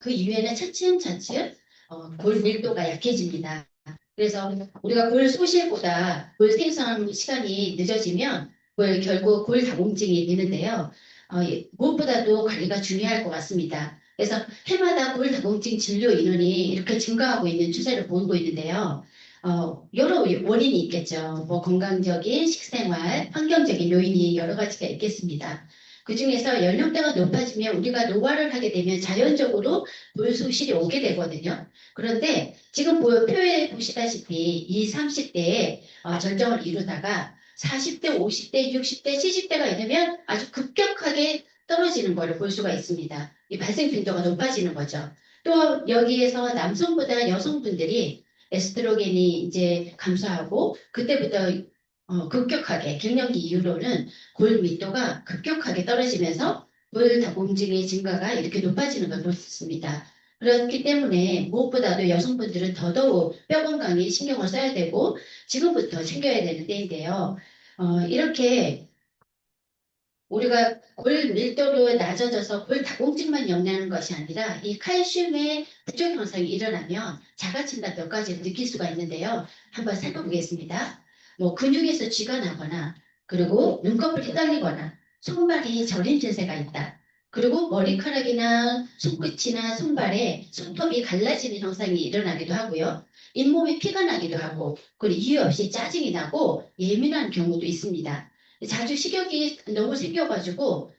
그 이후에는 차츰차츰 골 밀도가 약해집니다. 그래서 우리가 골 소실보다 골 생성 시간이 늦어지면 결국 골 다공증이 되는데요. 무엇보다도 관리가 중요할 것 같습니다. 그래서 해마다 골 다공증 진료 인원이 이렇게 증가하고 있는 추세를 보이고 있는데요. 여러 원인이 있겠죠. 뭐 건강적인 식생활, 환경적인 요인이 여러 가지가 있겠습니다. 그 중에서 연령대가 높아지면 우리가 노화를 하게 되면 자연적으로 골 소실이 오게 되거든요. 그런데 지금 표에 보시다시피 20, 30대에 절정을 이루다가 40대, 50대, 60대, 70대가 이르면 아주 급격하게 떨어지는 것을 볼 수가 있습니다. 이 발생 빈도가 높아지는 거죠. 또 여기에서 남성보다 여성분들이 에스트로겐이 이제 감소하고 그때부터 급격하게 갱년기 이후로는 골 밀도가 급격하게 떨어지면서 골 다공증의 증가가 이렇게 높아지는 걸 볼 수 있습니다. 그렇기 때문에 무엇보다도 여성분들은 더더욱 뼈 건강에 신경을 써야 되고 지금부터 챙겨야 되는 때인데요. 이렇게 우리가 골 밀도가 낮아져서 골 다공증만 영위하는 것이 아니라 이 칼슘의 부족 현상이 일어나면 자가진단 몇 가지를 느낄 수가 있는데요. 한번 살펴보겠습니다. 뭐 근육에서 쥐가 나거나 그리고 눈꺼풀이 떨리거나 손발이 저린 증세가 있다. 그리고 머리카락이나 손끝이나 손발에 손톱이 갈라지는 현상이 일어나기도 하고요. 잇몸에 피가 나기도 하고 그리고 이유 없이 짜증이 나고 예민한 경우도 있습니다. 자주 식욕이 너무 생겨가지고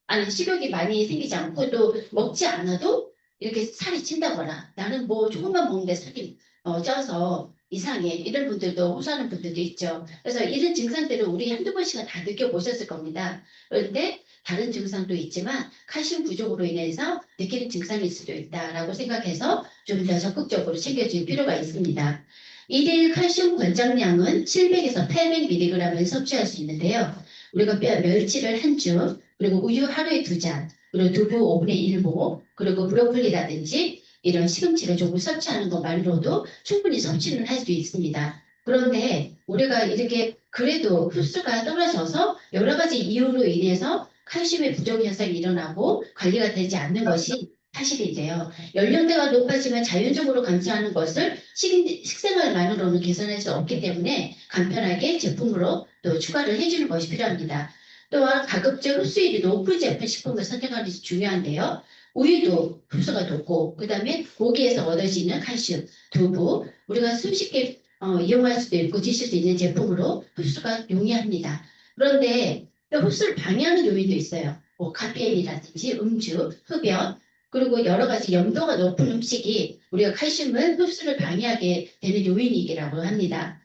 아니 식욕이 많이 생기지 않고 또 먹지 않아도 이렇게 살이 찐다거나 나는 뭐 조금만 먹는데 살이 쪄서 이상해 이런 분들도 호소하는 분들도 있죠. 그래서 이런 증상들을 우리 한두 번씩은 다 느껴보셨을 겁니다. 그런데 다른 증상도 있지만 칼슘 부족으로 인해서 느끼는 증상일 수도 있다라고 생각해서 좀 더 적극적으로 챙겨줄 필요가 있습니다. 일일 칼슘 권장량은 700에서 800mg을 섭취할 수 있는데요. 우리가 멸치를 한 줌, 그리고 우유 하루에 2잔, 그리고 두부 5분의 1모, 그리고 브로콜리라든지 이런 시금치를 조금 섭취하는 것만으로도 충분히 섭취는 할 수 있습니다. 그런데 우리가 이렇게 그래도 흡수가 떨어져서 여러 가지 이유로 인해서 칼슘의 부족 현상이 일어나고 관리가 되지 않는 것이 사실인데요. 연령대가 높아지면 자연적으로 감소하는 것을 식생활만으로는 개선할 수 없기 때문에 간편하게 제품으로 또 추가를 해주는 것이 필요합니다. 또한 가급적 흡수율이 높은 제품 식품을 선택하는 것이 중요한데요. 우유도 흡수가 높고 그 다음에 고기에서 얻어지는 칼슘, 두부 우리가 손쉽게 이용할 수도 있고 드실 수 있는 제품으로 흡수가 용이합니다. 그런데 또 흡수를 방해하는 요인도 있어요. 뭐 카페인이라든지 음주, 흡연 그리고 여러 가지 염도가 높은 음식이 우리가 칼슘을 흡수를 방해하게 되는 요인이라고 합니다.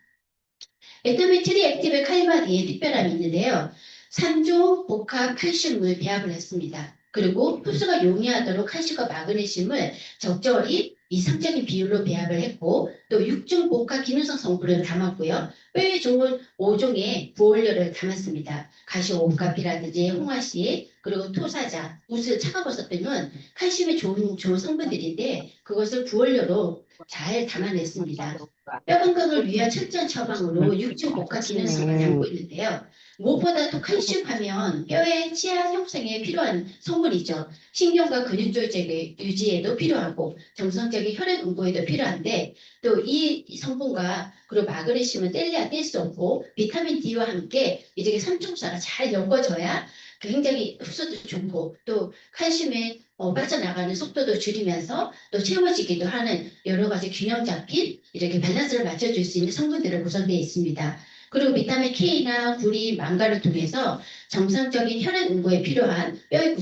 에토미 트리액티브 칼바디에 특별함이 있는데요. 3종 복합 칼슘을 배합을 했습니다. 그리고 흡수가 용이하도록 칼슘과 마그네슘을 적절히 이상적인 비율로 배합을 했고 또 6종 복합 기능성 성분을 담았고요. 뼈에 좋은 5종의 부원료를 담았습니다. 가시오카피라든지 홍화씨 그리고 토사자, 우슬, 차가버섯 등은 칼슘이 좋은 성분들인데 그것을 부원료로 잘 담아냈습니다. 뼈 건강을 위한 철저한 처방으로 6종 복합 기능성을 담고 있는데요. 무엇보다도 칼슘 하면 뼈의 치아 형성에 필요한 성분이죠. 신경과 근육 조직 유지에도 필요하고 정상적인 혈액 응고에도 필요한데 또 이 성분과 그리고 마그네슘은 뗄래야 뗄 수 없고 비타민 D와 함께 이렇게 삼총사가 잘 엮어져야 굉장히 흡수도 좋고 또 칼슘의 빠져나가는 속도도 줄이면서 또 채워지기도 하는 여러 가지 균형 잡힌 이렇게 밸런스를 맞춰줄 수 있는 성분들을 구성되어 있습니다. 그리고 비타민 K나 구리, 망가를 통해서 정상적인 혈액 응고에 필요한 뼈의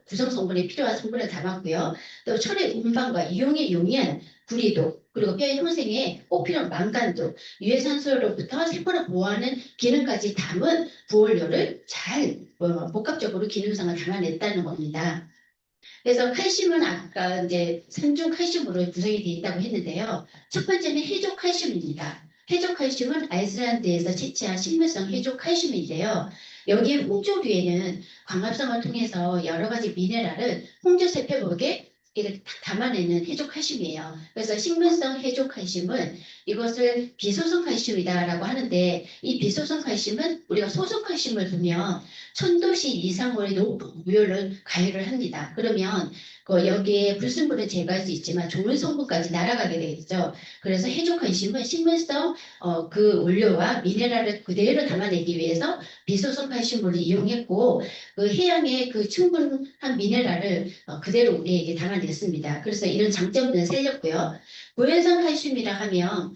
구성 성분에 필요한 성분을 담았고요. 또 철의 운반과 이용에 용이한 구리도 그리고 뼈의 형성에 꼭 필요한 망간도 유해산소로부터 세포를 보호하는 기능까지 담은 부원료를 잘 복합적으로 기능성을 담아냈다는 겁니다. 그래서 칼슘은 아까 이제 3종 칼슘으로 구성이 되어 있다고 했는데요. 첫 번째는 해족 칼슘입니다. 해족 칼슘은 아이슬란드에서 채취한 식물성 해족 칼슘인데요. 여기에 홍조류에는 광합성을 통해서 여러 가지 미네랄을 홍조 세포벽에 이렇게 딱 담아내는 해조칼슘이에요. 그래서 식물성 해조칼슘은 이것을 비소성 칼슘이다라고 하는데 이 비소성 칼슘은 우리가 소성 칼슘을 보면 1000도씨 이상의 높은 우열을 가열을 합니다. 그러면 여기에 불순물을 제거할 수 있지만 좋은 성분까지 날아가게 되겠죠. 그래서 해조칼슘은 식물성 그 원료와 미네랄을 그대로 담아내기 위해서 비소성 칼슘을 이용했고 그 해양의 그 충분한 미네랄을 그대로 우리에게 담아냈습니다. 그래서 이런 장점들을 살렸고요. 고현상 칼슘이라 하면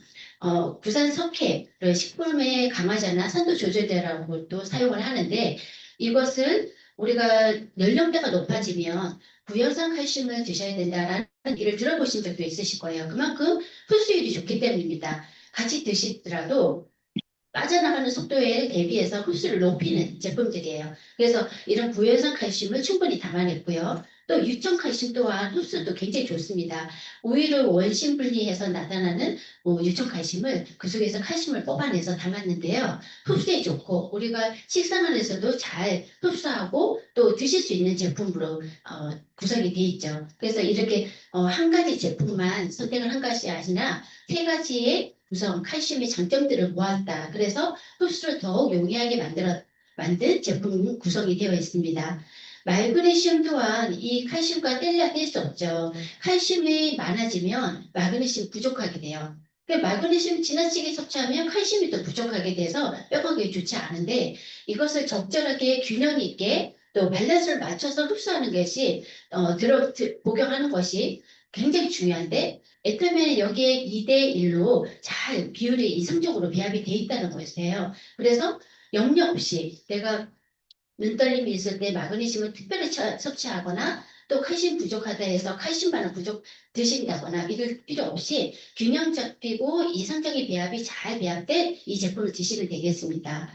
구산 석회를 식품의 강화제나 산도 조절제라고 또 사용을 하는데 이것을 우리가 연령대가 높아지면 구연산 칼슘을 드셔야 된다라는 얘기를 들어보신 적도 있으실 거예요. 그만큼 흡수율이 좋기 때문입니다. 같이 드시더라도 빠져나가는 속도에 대비해서 흡수를 높이는 제품들이에요. 그래서 이런 구연산 칼슘을 충분히 담아냈고요. 또 유청 칼슘 또한 흡수도 굉장히 좋습니다. 우유를 원심 분리해서 나타나는 유청 칼슘을 그 속에서 칼슘을 뽑아내서 담았는데요. 흡수에 좋고 우리가 식상안에서도 잘 흡수하고 또 드실 수 있는 제품으로 구성이 되어 있죠. 그래서 이렇게 한 가지 제품만 선택을 한 것이 아니라 세 가지의 구성 칼슘의 장점들을 모았다. 그래서 흡수를 더욱 용이하게 만든 제품 구성이 되어 있습니다. 마그네슘 또한 이 칼슘과 뗄 수 없죠. 칼슘이 많아지면 마그네슘 부족하게 돼요. 마그네슘 지나치게 섭취하면 칼슘이 또 부족하게 돼서 뼈 건강에 좋지 않은데 이것을 적절하게 균형 있게 또 밸런스를 맞춰서 흡수하는 것이 복용하는 것이 굉장히 중요한데 애터미는 여기에 2대1로 잘 비율이 이상적으로 배합이 돼 있다는 것이에요. 그래서 영역 없이 내가 눈떨림이 있을 때 마그네슘을 특별히 섭취하거나 또 칼슘 부족하다 해서 칼슘만을 부족 드신다거나 이럴 필요 없이 균형 잡히고 이상적인 배합이 잘 배합된 이 제품을 드시면 되겠습니다.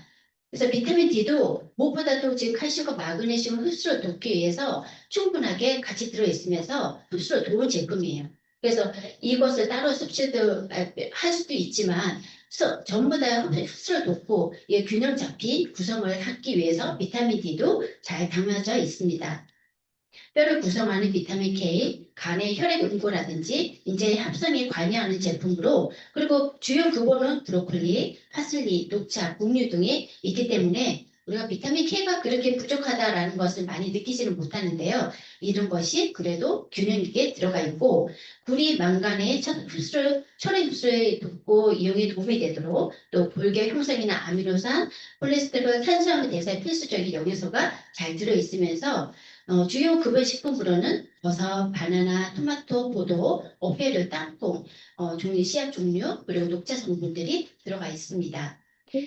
그래서 비타민 D도 무엇보다도 지금 칼슘과 마그네슘 흡수를 돕기 위해서 충분하게 같이 들어있으면서 흡수를 도운 제품이에요. 그래서 이것을 따로 섭취도 할 수도 있지만 전부 다 흡수를 돕고 균형 잡힌 구성을 하기 위해서 비타민 D도 잘 담아져 있습니다. 뼈를 구성하는 비타민 K, 간의 혈액 응고라든지 인체의 합성에 관여하는 제품으로 그리고 주요 근원은 브로콜리, 파슬리, 녹차, 곡류 등이 있기 때문에 우리가 비타민 K가 그렇게 부족하다라는 것을 많이 느끼지는 못하는데요. 이런 것이 그래도 균형 있게 들어가 있고 구리, 망간의 혈액 흡수에 돕고 이용에 도움이 되도록 또 골격 형성이나 아미노산, 콜레스테롤, 탄수화물 대사에 필수적인 영양소가 잘 들어있으면서 주요 급여식품으로는 버섯, 바나나, 토마토, 포도, 어패류, 땅콩, 종류 씨앗 종류 그리고 녹차 성분들이 들어가 있습니다.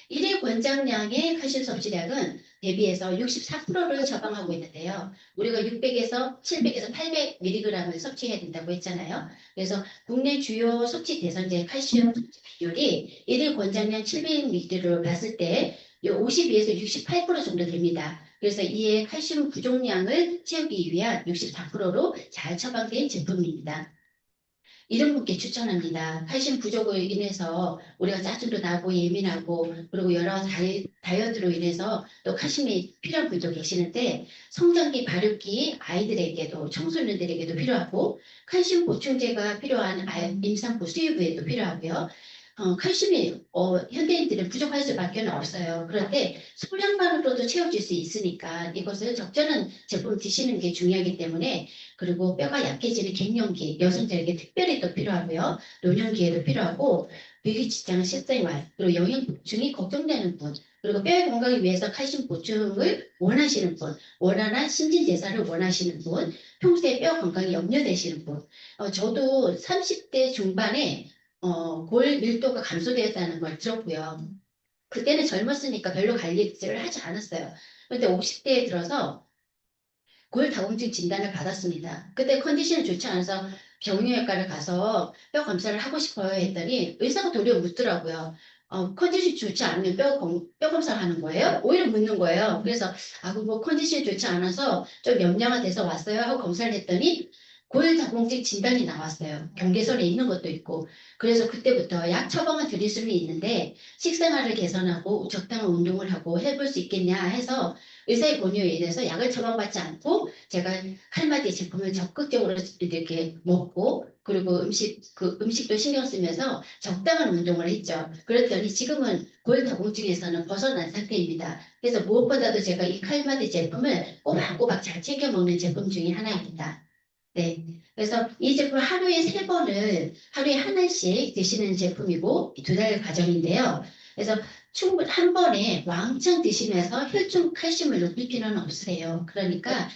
일일 권장량의 칼슘 섭취량은 대비해서 64%를 처방하고 있는데요. 우리가 600에서 700에서 800mg을 섭취해야 된다고 했잖아요. 그래서 국내 주요 섭취 대상제 칼슘 섭취 비율이 일일 권장량 700mg를 봤을 때 52에서 68% 정도 됩니다. 그래서 이에 칼슘 부족량을 채우기 위한 64%로 잘 처방된 제품입니다. 이런 분께 추천합니다. 칼슘 부족으로 인해서 우리가 짜증도 나고 예민하고 그리고 여러 다이어트로 인해서 또 칼슘이 필요한 분도 계시는데 성장기 발육기 아이들에게도 청소년들에게도 필요하고 칼슘 보충제가 필요한 임산부 수유부에도 필요하고요. 칼슘이 현대인들은 부족할 수밖에 없어요. 그런데 소량만으로도 채워질 수 있으니까 이것을 적절한 제품 드시는 게 중요하기 때문에 그리고 뼈가 약해지는 갱년기 여성들에게 특별히 또 필요하고요. 노년기에도 필요하고 위기지장 식생활 그리고 영양 보충이 걱정되는 분 그리고 뼈의 건강을 위해서 칼슘 보충을 원하시는 분 원활한 신진대사를 원하시는 분 평소에 뼈 건강이 염려되시는 분 저도 30대 중반에 골 밀도가 감소되었다는 걸 들었고요. 그때는 젊었으니까 별로 관리를 하지 않았어요. 그런데 50대에 들어서 골 다공증 진단을 받았습니다. 그때 컨디션이 좋지 않아서 병리외과를 가서 뼈 검사를 하고 싶어요 했더니 의사가 도리어 묻더라고요. 컨디션이 좋지 않으면 뼈 검사를 하는 거예요? 오히려 묻는 거예요. 그래서 뭐 컨디션이 좋지 않아서 좀 염려가 돼서 왔어요 하고 검사를 했더니 고혈당공증 진단이 나왔어요. 경계선에 있는 것도 있고. 그래서 그때부터 약 처방을 드릴 수는 있는데 식생활을 개선하고 적당한 운동을 하고 해볼 수 있겠냐 해서 의사의 권유에 의해서 약을 처방받지 않고 제가 칼마디 제품을 적극적으로 이렇게 먹고 그리고 음식도 신경 쓰면서 적당한 운동을 했죠. 그랬더니 지금은 고혈당공증에서는 벗어난 상태입니다. 그래서 무엇보다도 제가 이 칼마디 제품을 꼬박꼬박 잘 챙겨 먹는 제품 중에 하나입니다. 네. 그래서 이 제품 하루에 3번을 하루에 하나씩 드시는 제품이고 2달 과정인데요. 그래서 충분 한 번에 왕창 드시면서 혈중 칼슘을 높일 필요는 없으세요. 그러니까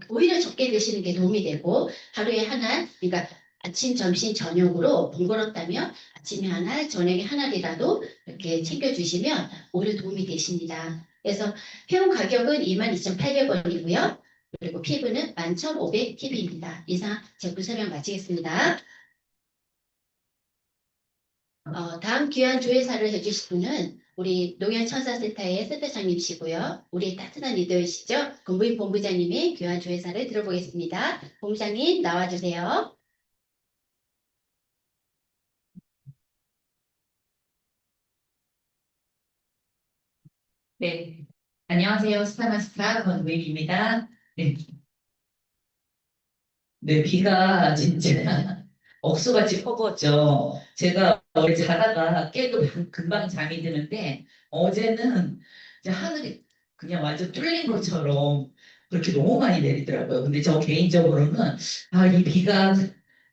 오히려 적게 드시는 게 도움이 되고 하루에 하나, 그러니까 아침, 점심, 저녁으로 번거롭다면 아침에 하나, 저녁에 하나라도 이렇게 챙겨주시면 오히려 도움이 되십니다. 그래서 회원 가격은 22,800원이고요. 그리고 피부는 11,500TV입니다. 이상 제품 설명 마치겠습니다. 다음 귀한 조회사를 해주실 분은 우리 농협천사센터의 센터장님이시고요. 우리 따뜻한 리더이시죠. 공부인 본부장님의 귀한 조회사를 들어보겠습니다. 본부장님 나와주세요. 네, 안녕하세요. 스타마스타 권우입니다. 네, 네, 비가 진짜 억수같이 퍼부었죠. 제가 원래 자다가 깨도 금방 잠이 드는데 어제는 이제 하늘이 그냥 완전 뚫린 것처럼 그렇게 너무 많이 내리더라고요. 근데 저 개인적으로는 이 비가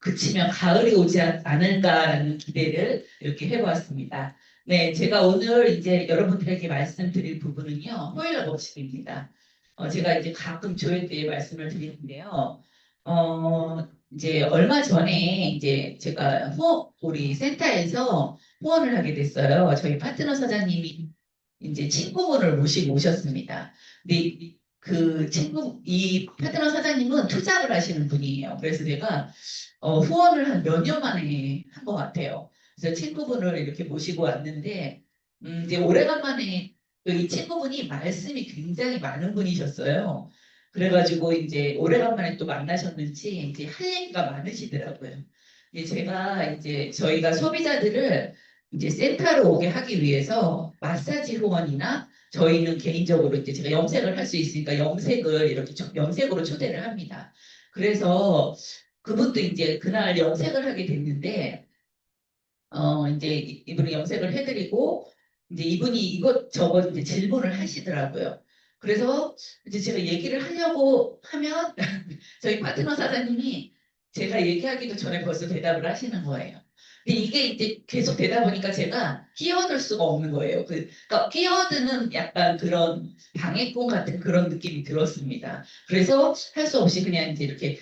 그치면 가을이 오지 않을까라는 기대를 이렇게 해보았습니다. 네, 제가 오늘 이제 여러분들에게 말씀드릴 부분은요, 호일러 법칙입니다. 제가 이제 가끔 조회 때 말씀을 드리는데요. 이제 얼마 전에 이제 제가 우리 센터에서 후원을 하게 됐어요. 저희 파트너 사장님이 이제 친구분을 모시고 오셨습니다. 근데 이 파트너 사장님은 투자를 하시는 분이에요. 그래서 제가 후원을 한 몇 년 만에 한 것 같아요. 그래서 친구분을 이렇게 모시고 왔는데, 이제 오래간만에 이 친구분이 말씀이 굉장히 많은 분이셨어요. 그래가지고 이제 오래간만에 또 만나셨는지 이제 할 얘기가 많으시더라고요. 제가 이제 저희가 소비자들을 이제 센터로 오게 하기 위해서 마사지 후원이나 저희는 개인적으로 이제 제가 염색을 할 수 있으니까 염색을 이렇게 염색으로 초대를 합니다. 그래서 그분도 이제 그날 염색을 하게 됐는데, 이제 이분이 염색을 해드리고, 이제 이분이 이것저것 이제 질문을 하시더라고요. 그래서 이제 제가 얘기를 하려고 하면, 저희 파트너 사장님이 제가 얘기하기도 전에 벌써 대답을 하시는 거예요. 근데 이게 이제 계속 되다 보니까 제가 끼어들 수가 없는 거예요. 그러니까 끼어드는 약간 그런 방해꾼 같은 그런 느낌이 들었습니다. 그래서 할 수 없이 그냥 이제 이렇게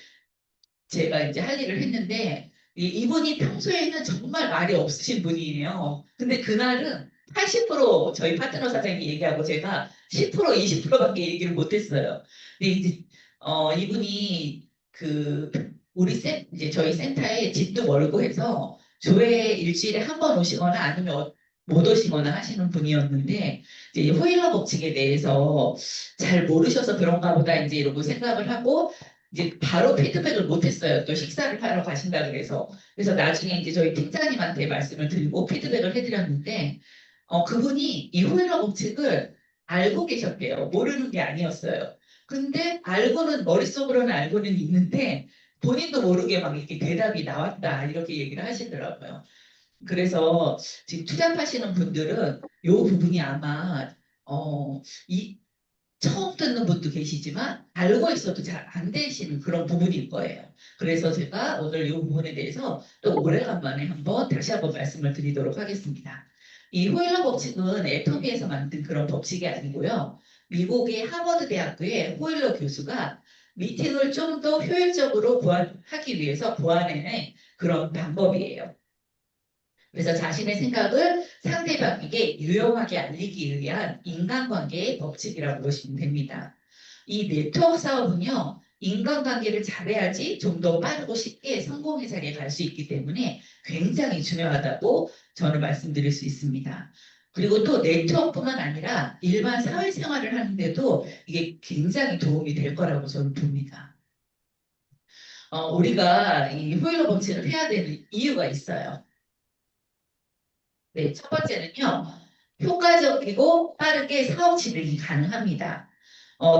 제가 이제 할 일을 했는데 이분이 평소에는 정말 말이 없으신 분이에요. 근데 그날은 80% 저희 파트너 사장님이 얘기하고 제가 10% 20%밖에 얘기를 못했어요. 근데 이제 이분이 이제 저희 센터에 집도 멀고 해서 조회 일주일에 한 번 오시거나 아니면 못 오시거나 하시는 분이었는데 이제 호일러 법칙에 대해서 잘 모르셔서 그런가 보다 이제 이러고 생각을 하고 이제 바로 피드백을 못했어요. 또 식사를 하러 가신다 그래서. 그래서 나중에 이제 저희 팀장님한테 말씀을 드리고 피드백을 해드렸는데, 그분이 이 호일러 법칙을 알고 계셨대요. 모르는 게 아니었어요. 근데 머릿속으로는 알고는 있는데, 본인도 모르게 막 이렇게 대답이 나왔다. 이렇게 얘기를 하시더라고요. 그래서 지금 투잡하시는 분들은 이 부분이 아마, 이 처음 듣는 분도 계시지만 알고 있어도 잘 안 되시는 그런 부분일 거예요. 그래서 제가 오늘 이 부분에 대해서 또 오래간만에 다시 한번 말씀을 드리도록 하겠습니다. 이 호일러 법칙은 애터미에서 만든 그런 법칙이 아니고요. 미국의 하버드 대학교의 호일러 교수가 미팅을 좀 더 효율적으로 하기 위해서 고안해낸 그런 방법이에요. 그래서 자신의 생각을 상대방에게 유용하게 알리기 위한 인간관계의 법칙이라고 보시면 됩니다. 이 네트워크 사업은요, 인간관계를 잘해야지 좀 더 빠르고 쉽게 성공의 자리에 갈 수 있기 때문에 굉장히 중요하다고 저는 말씀드릴 수 있습니다. 그리고 또 네트워크뿐만 아니라 일반 사회생활을 하는데도 이게 굉장히 도움이 될 거라고 저는 봅니다. 우리가 이 호일러 법칙을 해야 되는 이유가 있어요. 네, 첫 번째는요, 효과적이고 빠르게 사업 진행이 가능합니다.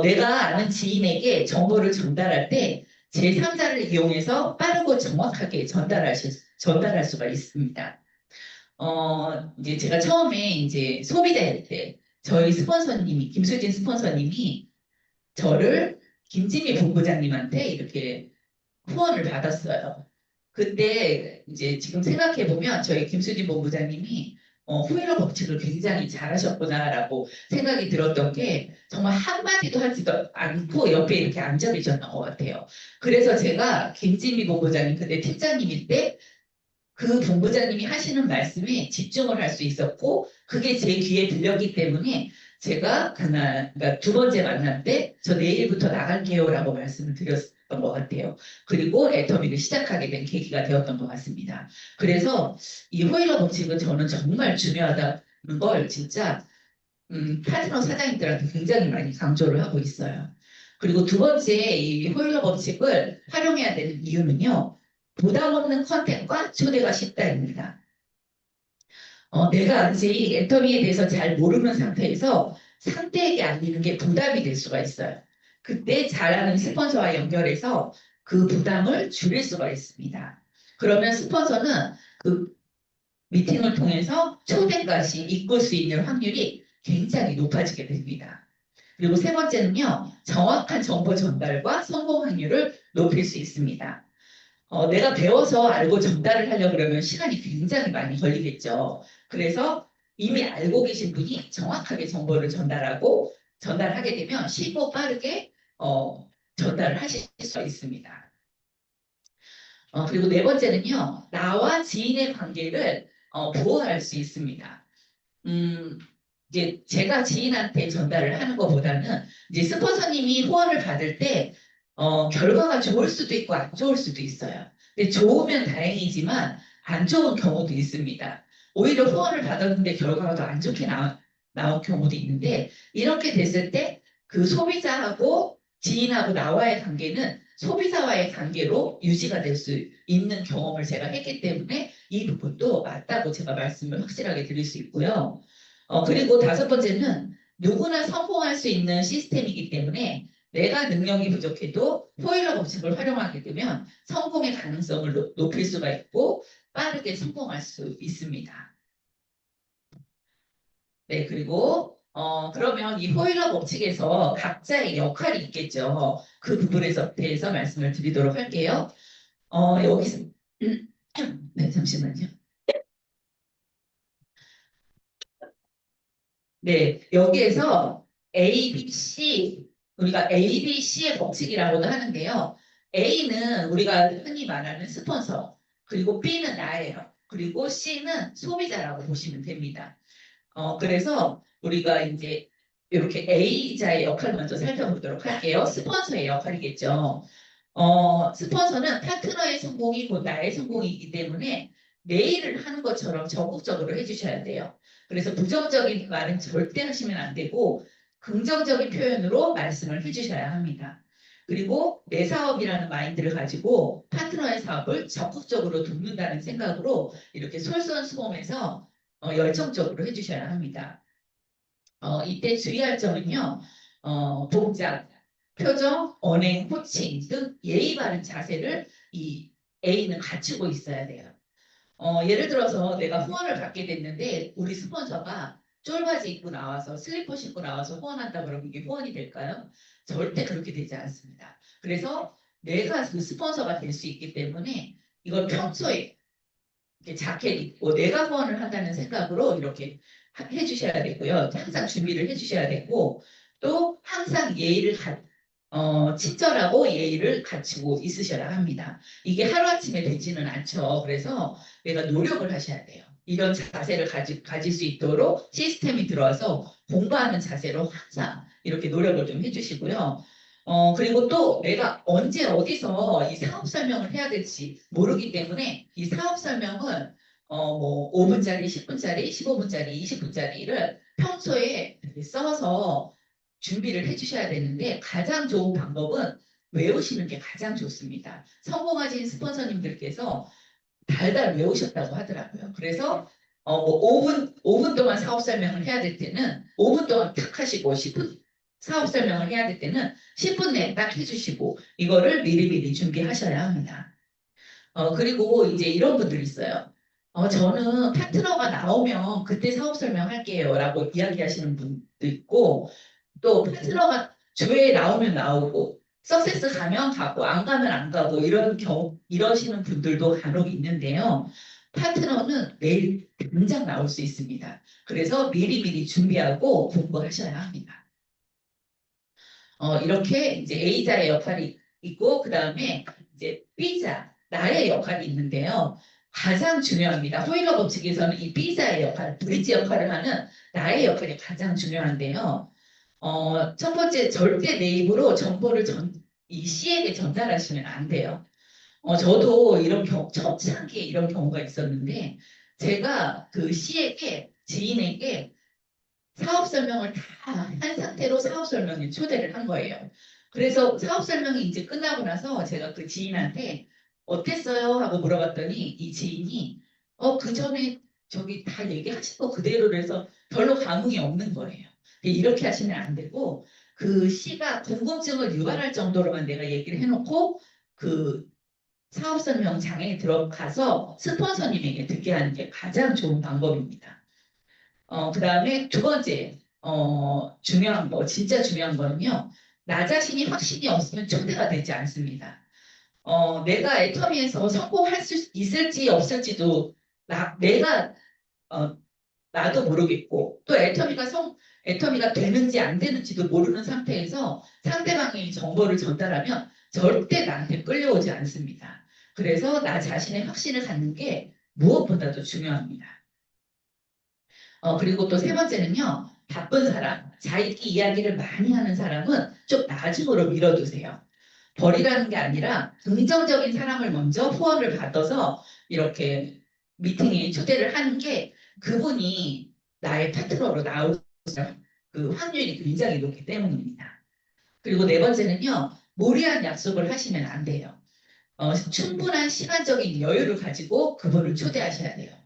내가 아는 지인에게 정보를 전달할 때 제3자를 이용해서 빠르고 정확하게 전달할 수가 있습니다. 이제 제가 처음에 이제 소비자일 때 저희 스폰서님이, 김수진 스폰서님이 저를 김지미 본부장님한테 이렇게 후원을 받았어요. 그때 이제 지금 생각해 보면 저희 김수진 본부장님이 후일러 법칙을 굉장히 잘하셨구나라고 생각이 들었던 게 정말 한마디도 하지도 않고 옆에 이렇게 앉아 계셨던 것 같아요. 그래서 제가 김지미 본부장님 그때 팀장님일 때 그 본부장님이 하시는 말씀에 집중을 할 수 있었고 그게 제 귀에 들렸기 때문에 제가 그날 그러니까 두 번째 만남 때 저 내일부터 나갈게요라고 말씀을 드렸던 것 같아요. 그리고 애터미를 시작하게 된 계기가 되었던 것 같습니다. 그래서 이 호일러 법칙은 저는 정말 중요하다는 걸 진짜 파트너 사장님들한테 굉장히 많이 강조를 하고 있어요. 그리고 두 번째 이 호일러 법칙을 활용해야 되는 이유는요. 부담 없는 컨텐츠가 초대가 쉽다입니다. 내가 아직 애터미에 대해서 잘 모르는 상태에서 상대에게 알리는 게 부담이 될 수가 있어요. 그때 잘 아는 스폰서와 연결해서 그 부담을 줄일 수가 있습니다. 그러면 스폰서는 그 미팅을 통해서 초대까지 이끌 수 있는 확률이 굉장히 높아지게 됩니다. 그리고 세 번째는요, 정확한 정보 전달과 성공 확률을 높일 수 있습니다. 내가 배워서 알고 전달을 하려고 그러면 시간이 굉장히 많이 걸리겠죠. 그래서 이미 알고 계신 분이 정확하게 정보를 전달하게 되면 쉽고 빠르게 전달을 하실 수가 있습니다. 그리고 네 번째는요, 나와 지인의 관계를 보호할 수 있습니다. 음, 이제 제가 지인한테 전달을 하는 것보다는 이제 스폰서님이 후원을 받을 때 결과가 좋을 수도 있고 안 좋을 수도 있어요. 근데 좋으면 다행이지만 안 좋은 경우도 있습니다. 오히려 후원을 받았는데 결과가 더 안 좋게 나온 경우도 있는데 이렇게 됐을 때 그 소비자하고 지인하고 나와의 관계는 소비자와의 관계로 유지가 될 수 있는 경험을 제가 했기 때문에 이 부분도 맞다고 제가 말씀을 확실하게 드릴 수 있고요. 그리고 다섯 번째는 누구나 성공할 수 있는 시스템이기 때문에 내가 능력이 부족해도 포일러 법칙을 활용하게 되면 성공의 가능성을 높일 수가 있고 빠르게 성공할 수 있습니다. 네, 그리고 그러면 이 포일러 법칙에서 각자의 역할이 있겠죠. 그 부분에서 대해서 말씀을 드리도록 할게요. 여기서 네, 잠시만요. 네, 여기에서 A, B, C, 우리가 A, B, C의 법칙이라고도 하는데요. A는 우리가 흔히 말하는 스폰서, 그리고 B는 나예요. 그리고 C는 소비자라고 보시면 됩니다. 그래서 우리가 이제 이렇게 A자의 역할 먼저 살펴보도록 할게요. 스폰서의 역할이겠죠. 스폰서는 파트너의 성공이 곧 나의 성공이기 때문에 내 일을 하는 것처럼 적극적으로 해주셔야 돼요. 그래서 부정적인 말은 절대 하시면 안 되고 긍정적인 표현으로 말씀을 해주셔야 합니다. 그리고 내 사업이라는 마인드를 가지고 파트너의 사업을 적극적으로 돕는다는 생각으로 이렇게 솔선수범해서 열정적으로 해주셔야 합니다. 이때 주의할 점은요, 동작, 표정, 언행, 호칭 등 예의 바른 자세를 이 A는 갖추고 있어야 돼요. 예를 들어서 내가 후원을 받게 됐는데 우리 스폰서가 쫄바지 입고 나와서 슬리퍼 신고 나와서 후원한다 그러면 이게 후원이 될까요? 절대 그렇게 되지 않습니다. 그래서 내가 그 스폰서가 될 수 있기 때문에 이걸 평소에 이렇게 자켓 입고 내가 후원을 한다는 생각으로 이렇게 해주셔야 되고요. 항상 준비를 해주셔야 되고 또 항상 친절하고 예의를 갖추고 있으셔야 합니다. 이게 하루아침에 되지는 않죠. 그래서 내가 노력을 하셔야 돼요. 이런 자세를 가질 수 있도록 시스템이 들어와서 공부하는 자세로 항상 이렇게 노력을 좀 해주시고요. 그리고 또 내가 언제 어디서 이 사업 설명을 해야 될지 모르기 때문에 이 사업 설명은 뭐 5분짜리, 10분짜리, 15분짜리, 20분짜리를 평소에 이렇게 써서 준비를 해주셔야 되는데 가장 좋은 방법은 외우시는 게 가장 좋습니다. 성공하신 스폰서님들께서 달달 외우셨다고 하더라고요. 그래서 뭐 5분 동안 사업 설명을 해야 될 때는 5분 동안 탁 하시고 10분 사업 설명을 해야 될 때는 10분 내에 딱 해주시고 이거를 미리미리 준비하셔야 합니다. 그리고 이제 이런 분들이 있어요. 저는 파트너가 나오면 그때 사업 설명할게요 라고 이야기하시는 분도 있고 또 파트너가 조회에 나오면 나오고 석세스 가면 가고 안 가면 안 가고 이런 경우 이러시는 분들도 간혹 있는데요. 파트너는 내일 당장 나올 수 있습니다. 그래서 미리미리 준비하고 공부하셔야 합니다. 이렇게 이제 A자의 역할이 있고 그 다음에 이제 B자 나의 역할이 있는데요. 가장 중요합니다. 호일러 법칙에서는 이 B자의 역할, 브릿지 역할을 하는 나의 역할이 가장 중요한데요. 첫 번째, 절대 내 입으로 정보를 이 C에게 전달하시면 안 돼요. 저도 이런 처참하게 이런 경우가 있었는데, 제가 그 C에게, 지인에게 사업 설명을 다 한 상태로 사업 설명에 초대를 한 거예요. 그래서 사업 설명이 이제 끝나고 나서 제가 그 지인한테 어땠어요? 하고 물어봤더니 이 지인이, 그 전에 저기 다 얘기하신 거 그대로 해서 별로 감흥이 없는 거예요. 이렇게 하시면 안 되고 그 시가 궁금증을 유발할 정도로만 내가 얘기를 해놓고 그 사업 설명장에 들어가서 스폰서님에게 듣게 하는 게 가장 좋은 방법입니다. 그 다음에 두 번째 중요한 거 진짜 중요한 거는요. 나 자신이 확신이 없으면 초대가 되지 않습니다. 내가 애터미에서 성공할 수 있을지 없을지도 내가 어, 나도 모르겠고 또 애터미가 되는지 안 되는지도 모르는 상태에서 상대방이 정보를 전달하면 절대 나한테 끌려오지 않습니다. 그래서 나 자신의 확신을 갖는 게 무엇보다도 중요합니다. 그리고 또 세 번째는요. 바쁜 사람, 자기 이야기를 많이 하는 사람은 좀 나중으로 밀어두세요. 벌이라는 게 아니라 긍정적인 사람을 먼저 후원을 받아서 이렇게 미팅에 초대를 하는 게 그분이 나의 파트너로 나올 그 확률이 굉장히 높기 때문입니다. 그리고 네 번째는요. 무리한 약속을 하시면 안 돼요. 충분한 시간적인 여유를 가지고 그분을 초대하셔야 돼요.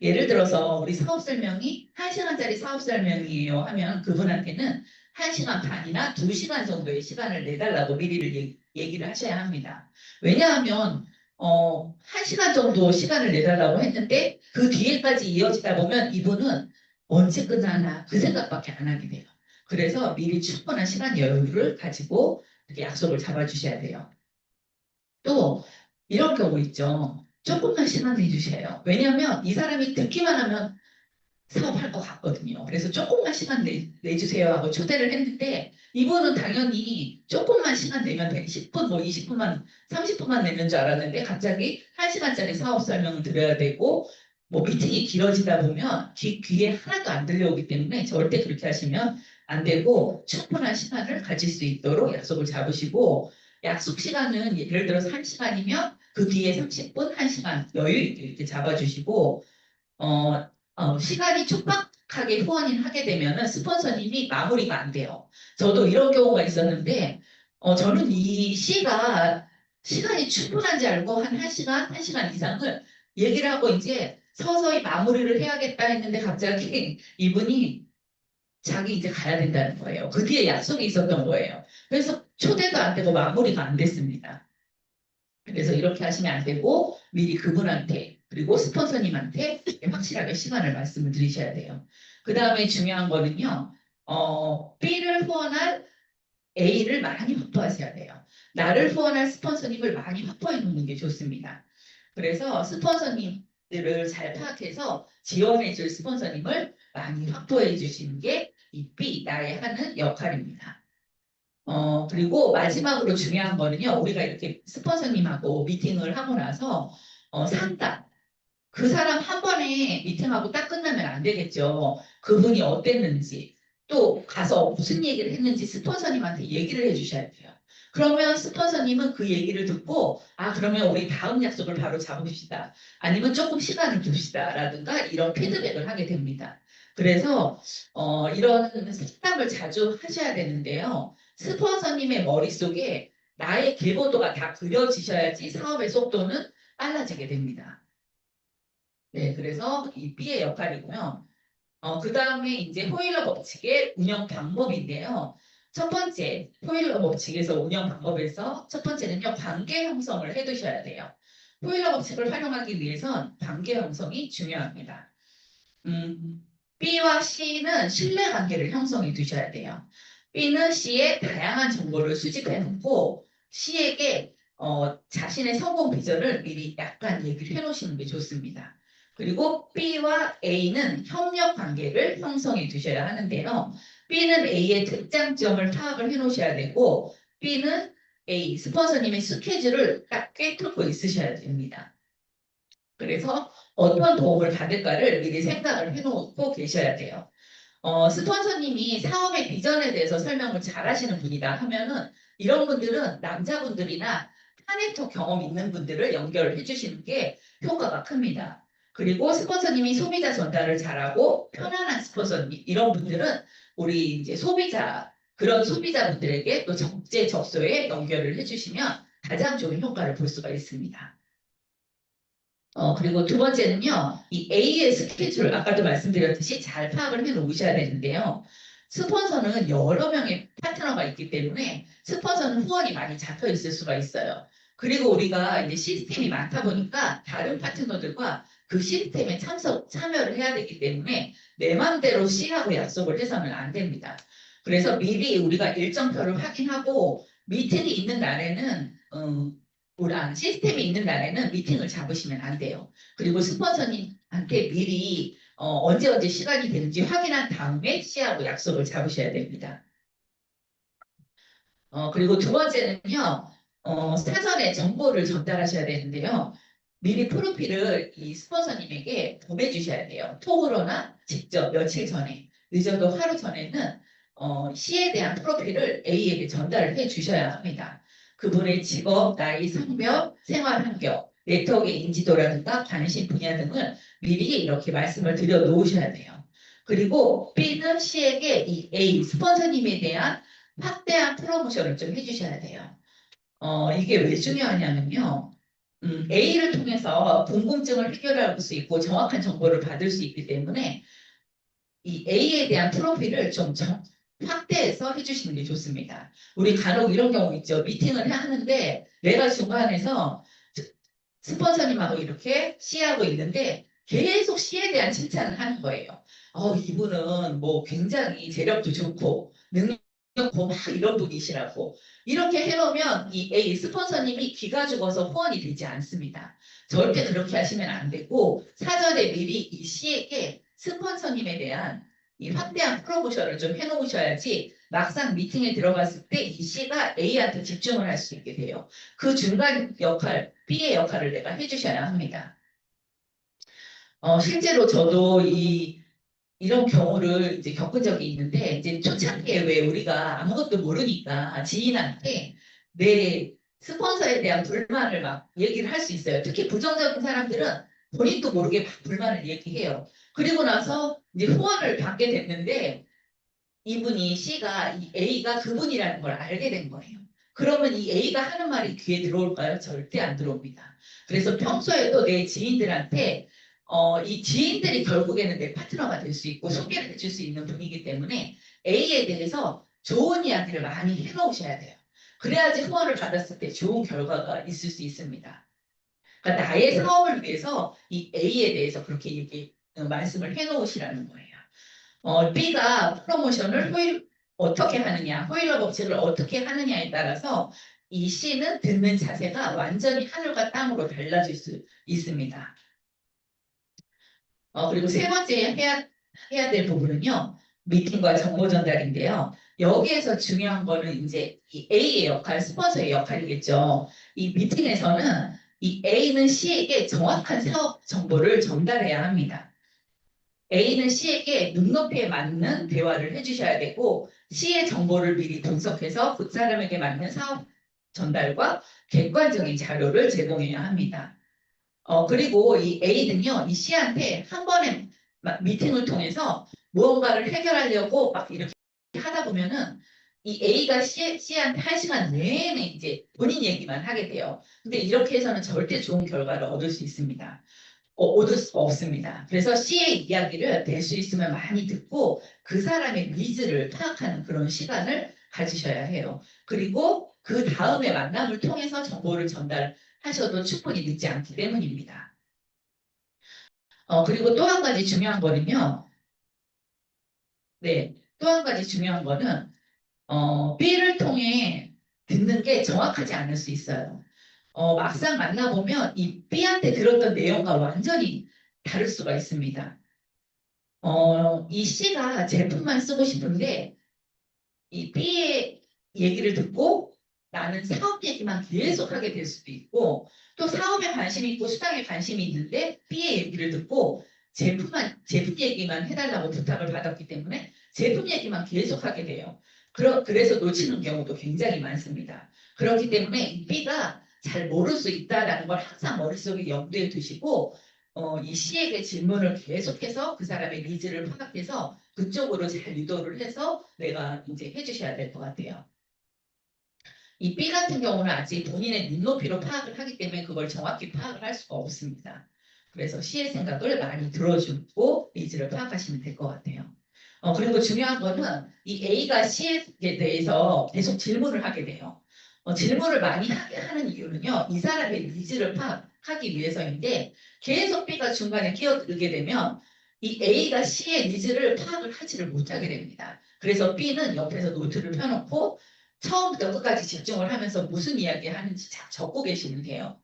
예를 들어서 우리 사업 설명이 1시간짜리 사업 설명이에요 하면 그분한테는 1시간 반이나 2시간 정도의 시간을 내달라고 미리 얘기를 하셔야 합니다. 왜냐하면 1시간 정도 시간을 내달라고 했는데 그 뒤에까지 이어지다 보면 이분은 언제 끝나나 그 생각밖에 안 하게 돼요. 그래서 미리 충분한 시간 여유를 가지고 이렇게 약속을 잡아주셔야 돼요. 또 이런 경우 있죠. 조금만 시간 내주세요. 왜냐하면 이 사람이 듣기만 하면 사업할 것 같거든요. 그래서 조금만 시간 내주세요 하고 초대를 했는데 이분은 당연히 조금만 시간 내면 돼. 10분, 뭐 20분만, 30분만 내는 줄 알았는데 갑자기 1시간짜리 사업 설명을 드려야 되고 뭐 미팅이 길어지다 보면 귀에 하나도 안 들려오기 때문에 절대 그렇게 하시면 안 되고 충분한 시간을 가질 수 있도록 약속을 잡으시고 약속 시간은 예를 들어서 1시간이면 그 뒤에 30분, 1시간 여유 있게 이렇게 잡아주시고 시간이 촉박하게 후원을 하게 되면은 스폰서님이 마무리가 안 돼요. 저도 이런 경우가 있었는데, 저는 이 시가 시간이 충분한지 알고 한 1시간, 1시간 이상을 얘기를 하고 이제 서서히 마무리를 해야겠다 했는데 갑자기 이분이 자기 이제 가야 된다는 거예요. 그 뒤에 약속이 있었던 거예요. 그래서 초대도 안 되고 마무리가 안 됐습니다. 그래서 이렇게 하시면 안 되고 미리 그분한테 그리고 스폰서님한테 확실하게 시간을 말씀을 드리셔야 돼요. 그 다음에 중요한 거는요. B를 후원할 A를 많이 확보하셔야 돼요. 나를 후원할 스폰서님을 많이 확보해 놓는 게 좋습니다. 그래서 스폰서님들을 잘 파악해서 지원해 줄 스폰서님을 많이 확보해 주시는 게 이 B, 나의 하는 역할입니다. 그리고 마지막으로 중요한 거는요. 우리가 이렇게 스폰서님하고 미팅을 하고 나서 상담. 그 사람 한 번에 미팅하고 딱 끝나면 안 되겠죠. 그분이 어땠는지 또 가서 무슨 얘기를 했는지 스폰서님한테 얘기를 해주셔야 돼요. 그러면 스폰서님은 그 얘기를 듣고 그러면 우리 다음 약속을 바로 잡읍시다. 아니면 조금 시간을 둡시다. 라든가 이런 피드백을 하게 됩니다. 그래서 이런 상담을 자주 하셔야 되는데요. 스폰서님의 머릿속에 나의 계보도가 다 그려지셔야지 사업의 속도는 빨라지게 됩니다. 네, 그래서 이 B의 역할이고요. 그 다음에 이제 호일러 법칙의 운영 방법인데요. 첫 번째, 호일러 법칙에서 운영 방법에서 첫 번째는요, 관계 형성을 해두셔야 돼요. 호일러 법칙을 활용하기 위해선 관계 형성이 중요합니다. B와 C는 신뢰 관계를 형성해 두셔야 돼요. B는 C의 다양한 정보를 수집해 놓고 C에게 자신의 성공 비전을 미리 약간 얘기를 해 놓으시는 게 좋습니다. 그리고 B와 A는 협력 관계를 형성해 두셔야 하는데요. B는 A의 특장점을 파악을 해 놓으셔야 되고 B는 A, 스폰서님의 스케줄을 딱 꿰뚫고 있으셔야 됩니다. 그래서 어떤 도움을 받을까를 미리 생각을 해놓고 계셔야 돼요. 스폰서님이 사업의 비전에 대해서 설명을 잘 하시는 분이다 하면은 이런 분들은 남자분들이나 카네토 경험 있는 분들을 연결해 주시는 게 효과가 큽니다. 그리고 스폰서님이 소비자 전달을 잘하고 편안한 스폰서님 이런 분들은 우리 이제 소비자 그런 소비자분들에게 또 적재적소에 연결을 해주시면 가장 좋은 효과를 볼 수가 있습니다. 그리고 두 번째는요, 이 A의 스케줄을 아까도 말씀드렸듯이 잘 파악을 해 놓으셔야 되는데요. 스폰서는 여러 명의 파트너가 있기 때문에 스폰서는 후원이 많이 잡혀 있을 수가 있어요. 그리고 우리가 이제 시스템이 많다 보니까 다른 파트너들과 그 시스템에 참여를 해야 되기 때문에 내 마음대로 C하고 약속을 해서는 안 됩니다. 그래서 미리 우리가 일정표를 확인하고 미팅이 있는 날에는 시스템이 있는 날에는 미팅을 잡으시면 안 돼요. 그리고 스폰서님한테 미리 언제 시간이 되는지 확인한 다음에 C하고 약속을 잡으셔야 됩니다. 그리고 두 번째는요, 사전에 정보를 전달하셔야 되는데요. 미리 프로필을 이 스폰서님에게 보내주셔야 돼요. 톡으로나 직접 며칠 전에, 늦어도 하루 전에는 C에 대한 프로필을 A에게 전달을 해 주셔야 합니다. 그분의 직업, 나이, 성별, 생활 환경, 네트워크의 인지도라든가 관심 분야 등을 미리 이렇게 말씀을 드려 놓으셔야 돼요. 그리고 B는 C에게 이 A, 스폰서님에 대한 확대한 프로모션을 좀 해주셔야 돼요. 이게 왜 중요하냐면요. A를 통해서 궁금증을 해결할 수 있고 정확한 정보를 받을 수 있기 때문에 이 A에 대한 프로필을 좀 확대해서 해주시는 게 좋습니다. 우리 간혹 이런 경우 있죠. 미팅을 하는데 내가 중간에서 스폰서님하고 이렇게 C하고 있는데 계속 C에 대한 칭찬을 하는 거예요. 이분은 뭐 굉장히 재력도 좋고 능력고 막 이런 분이시라고 이렇게 해놓으면 이 A 스폰서님이 기가 죽어서 후원이 되지 않습니다. 절대 그렇게 하시면 안 되고 사전에 미리 이 C에게 스폰서님에 대한 이 확대한 프로모션을 좀 해놓으셔야지 막상 미팅에 들어갔을 때 이 C가 A한테 집중을 할 수 있게 돼요. 그 중간 역할, B의 역할을 내가 해주셔야 합니다. 실제로 저도 이런 경우를 이제 겪은 적이 있는데, 이제 초창기에 왜 우리가 아무것도 모르니까 지인한테 내 스폰서에 대한 불만을 막 얘기를 할 수 있어요. 특히 부정적인 사람들은 본인도 모르게 막 불만을 얘기해요. 그리고 나서 이제 후원을 받게 됐는데, 이분이 C가 이 A가 그분이라는 걸 알게 된 거예요. 그러면 이 A가 하는 말이 귀에 들어올까요? 절대 안 들어옵니다. 그래서 평소에도 내 지인들한테 이 지인들이 결국에는 내 파트너가 될 수 있고 소개를 해줄 수 있는 분이기 때문에 A에 대해서 좋은 이야기를 많이 해놓으셔야 돼요. 그래야지 후원을 받았을 때 좋은 결과가 있을 수 있습니다. 그러니까 나의 사업을 위해서 이 A에 대해서 그렇게 말씀을 해놓으시라는 거예요. B가 프로모션을 어떻게 하느냐, 호일러 법칙을 어떻게 하느냐에 따라서 이 C는 듣는 자세가 완전히 하늘과 땅으로 달라질 수 있습니다. 그리고 세 번째 해야 될 부분은요, 미팅과 정보 전달인데요. 여기에서 중요한 거는 이제 이 A의 역할, 스폰서의 역할이겠죠. 이 미팅에서는 이 A는 C에게 정확한 사업 정보를 전달해야 합니다. A는 C에게 눈높이에 맞는 대화를 해주셔야 되고 C의 정보를 미리 분석해서 그 사람에게 맞는 사업 전달과 객관적인 자료를 제공해야 합니다. 그리고 이 A는요, 이 C한테 한 번에 미팅을 통해서 무언가를 해결하려고 막 이렇게 하다 보면은 이 A가 C한테 1시간 내내 이제 본인 얘기만 하게 돼요. 근데 이렇게 해서는 절대 좋은 결과를 얻을 수 있습니다. 얻을 수가 없습니다. 그래서 C의 이야기를 될 수 있으면 많이 듣고 그 사람의 니즈를 파악하는 그런 시간을 가지셔야 해요. 그리고 그 다음에 만남을 통해서 정보를 전달하셔도 충분히 늦지 않기 때문입니다. 그리고 또 한 가지 중요한 거는요. 네, 또 한 가지 중요한 거는 B를 통해 듣는 게 정확하지 않을 수 있어요. 막상 만나보면 이 B한테 들었던 내용과 완전히 다를 수가 있습니다. 이 C가 제품만 쓰고 싶은데 이 B의 얘기를 듣고 나는 사업 얘기만 계속 하게 될 수도 있고 또 사업에 관심이 있고 수당에 관심이 있는데 B의 얘기를 듣고 제품 얘기만 해달라고 부탁을 받았기 때문에 제품 얘기만 계속 하게 돼요. 그래서 놓치는 경우도 굉장히 많습니다. 그렇기 때문에 이 B가 잘 모를 수 있다라는 걸 항상 머릿속에 염두에 두시고 이 C에게 질문을 계속해서 그 사람의 니즈를 파악해서 그쪽으로 잘 유도를 해서 내가 이제 해주셔야 될 것 같아요. 이 B 같은 경우는 아직 본인의 눈높이로 파악을 하기 때문에 그걸 정확히 파악을 할 수가 없습니다. 그래서 C의 생각을 많이 들어주고 니즈를 파악하시면 될 것 같아요. 그리고 중요한 거는 이 A가 C에 대해서 계속 질문을 하게 돼요. 질문을 많이 하게 하는 이유는요. 이 사람의 니즈를 파악하기 위해서인데 계속 B가 중간에 끼어들게 되면 이 A가 C의 니즈를 파악을 하지를 못하게 됩니다. 그래서 B는 옆에서 노트를 펴놓고 처음부터 끝까지 집중을 하면서 무슨 이야기 하는지 잘 적고 계시면 돼요.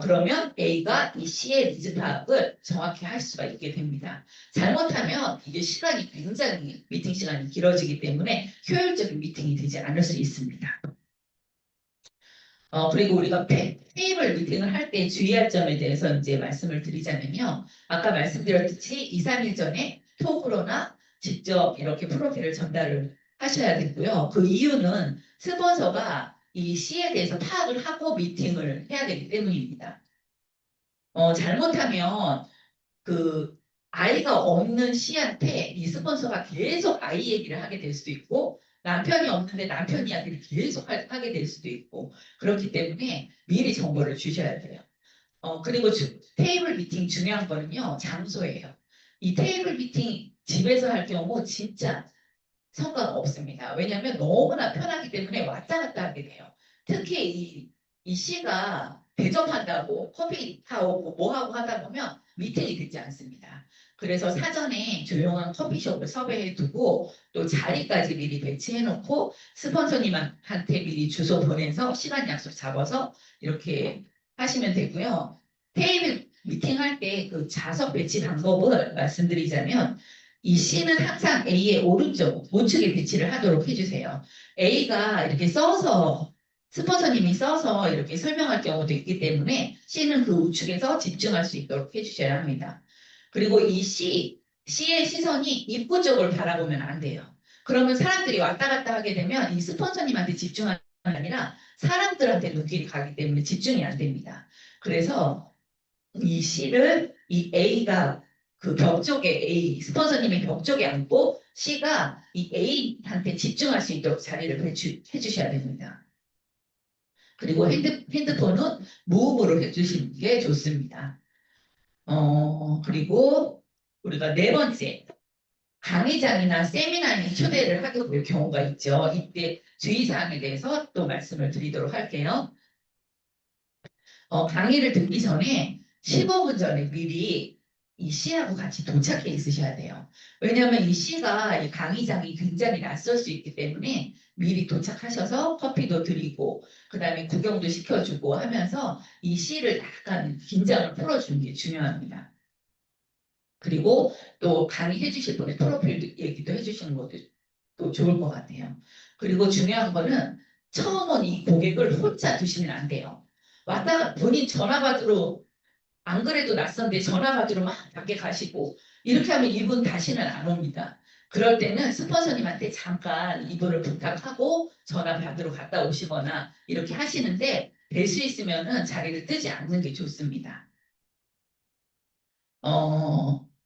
그러면 A가 이 C의 니즈 파악을 정확히 할 수가 있게 됩니다. 잘못하면 이게 시간이 굉장히 미팅 시간이 길어지기 때문에 효율적인 미팅이 되지 않을 수 있습니다. 그리고 우리가 테이블 미팅을 할 때 주의할 점에 대해서 이제 말씀을 드리자면요. 아까 말씀드렸듯이 2, 3일 전에 톡으로나 직접 이렇게 프로필을 전달을 하셔야 되고요. 그 이유는 스폰서가 이 C에 대해서 파악을 하고 미팅을 해야 되기 때문입니다. 잘못하면 그 아이가 없는 C한테 이 스폰서가 계속 아이 얘기를 하게 될 수도 있고 남편이 없는데 남편 이야기를 계속 하게 될 수도 있고 그렇기 때문에 미리 정보를 주셔야 돼요. 그리고 테이블 미팅 중요한 거는요 장소예요. 이 테이블 미팅 집에서 할 경우 진짜 성과가 없습니다. 왜냐하면 너무나 편하기 때문에 왔다 갔다 하게 돼요. 특히 이 C가 대접한다고 커피 타오고 뭐하고 하다 보면 미팅이 되지 않습니다. 그래서 사전에 조용한 커피숍을 섭외해 두고 또 자리까지 미리 배치해 놓고 스폰서님한테 미리 주소 보내서 시간 약속 잡아서 이렇게 하시면 되고요. 테이블 미팅할 때 그 좌석 배치 방법을 말씀드리자면 이 C는 항상 A의 오른쪽 우측에 배치를 하도록 해주세요. A가 이렇게 써서 스폰서님이 써서 이렇게 설명할 경우도 있기 때문에 C는 그 우측에서 집중할 수 있도록 해주셔야 합니다. 그리고 이 C의 시선이 입구 쪽을 바라보면 안 돼요. 그러면 사람들이 왔다 갔다 하게 되면 이 스폰서님한테 집중하는 게 아니라 사람들한테 눈길이 가기 때문에 집중이 안 됩니다. 그래서 이 C를 이 A가 그 벽 쪽에 스폰서님의 벽 쪽에 앉고 C가 이 A한테 집중할 수 있도록 자리를 해주셔야 됩니다. 그리고 핸드폰은 무음으로 해주시는 게 좋습니다. 그리고 우리가 네 번째 강의장이나 세미나에 초대를 하게 될 경우가 있죠. 이때 주의사항에 대해서 또 말씀을 드리도록 할게요. 강의를 듣기 전에 15분 전에 미리 이 C하고 같이 도착해 있으셔야 돼요. 왜냐하면 이 C가 이 강의장이 굉장히 낯설 수 있기 때문에 미리 도착하셔서 커피도 드리고 그다음에 구경도 시켜주고 하면서 이 C를 약간 긴장을 풀어주는 게 중요합니다. 그리고 또 강의해 주실 분의 프로필 얘기도 해주시는 것도 또 좋을 것 같아요. 그리고 중요한 거는 처음 온 이 고객을 혼자 두시면 안 돼요. 왔다가 본인 전화 받으러 안 그래도 낯선데 전화 받으러 막 밖에 가시고 이렇게 하면 이분 다시는 안 옵니다. 그럴 때는 스폰서님한테 잠깐 이분을 부탁하고 전화 받으러 갔다 오시거나 이렇게 하시는데 될 수 있으면은 자리를 뜨지 않는 게 좋습니다.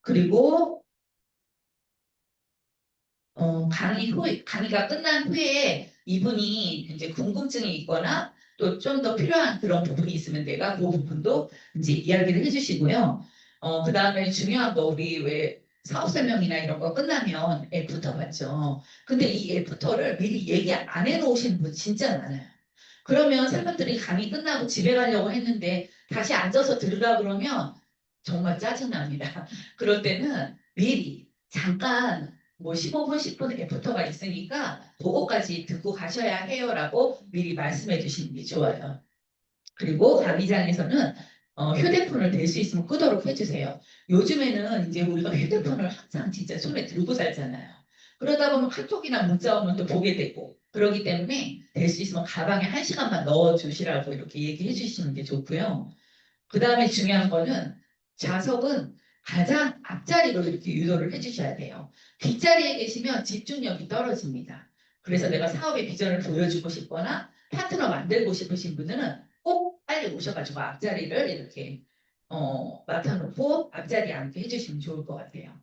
그리고 강의가 끝난 후에 이분이 이제 궁금증이 있거나 또 좀 더 필요한 그런 부분이 있으면 내가 그 부분도 이제 이야기를 해주시고요. 그 다음에 중요한 거 우리 왜 사업 설명이나 이런 거 끝나면 애프터 받죠. 근데 이 애프터를 미리 얘기 안 해놓으시는 분 진짜 많아요. 그러면 사람들이 강의 끝나고 집에 가려고 했는데 다시 앉아서 들으라 그러면 정말 짜증납니다. 그럴 때는 미리 잠깐 뭐 15분, 10분 애프터가 있으니까 그거까지 듣고 가셔야 해요라고 미리 말씀해 주시는 게 좋아요. 그리고 강의장에서는 휴대폰을 댈 수 있으면 끄도록 해주세요. 요즘에는 이제 우리가 휴대폰을 항상 진짜 손에 들고 살잖아요. 그러다 보면 카톡이나 문자 오면 또 보게 되고 그러기 때문에 될 수 있으면 가방에 1시간만 넣어주시라고 이렇게 얘기해 주시는 게 좋고요. 그 다음에 중요한 거는 좌석은 가장 앞자리로 이렇게 유도를 해주셔야 돼요. 뒷자리에 계시면 집중력이 떨어집니다. 그래서 내가 사업의 비전을 보여주고 싶거나 파트너 만들고 싶으신 분들은 꼭 빨리 오셔가지고 앞자리를 이렇게 맡아놓고 앞자리에 앉게 해주시면 좋을 것 같아요.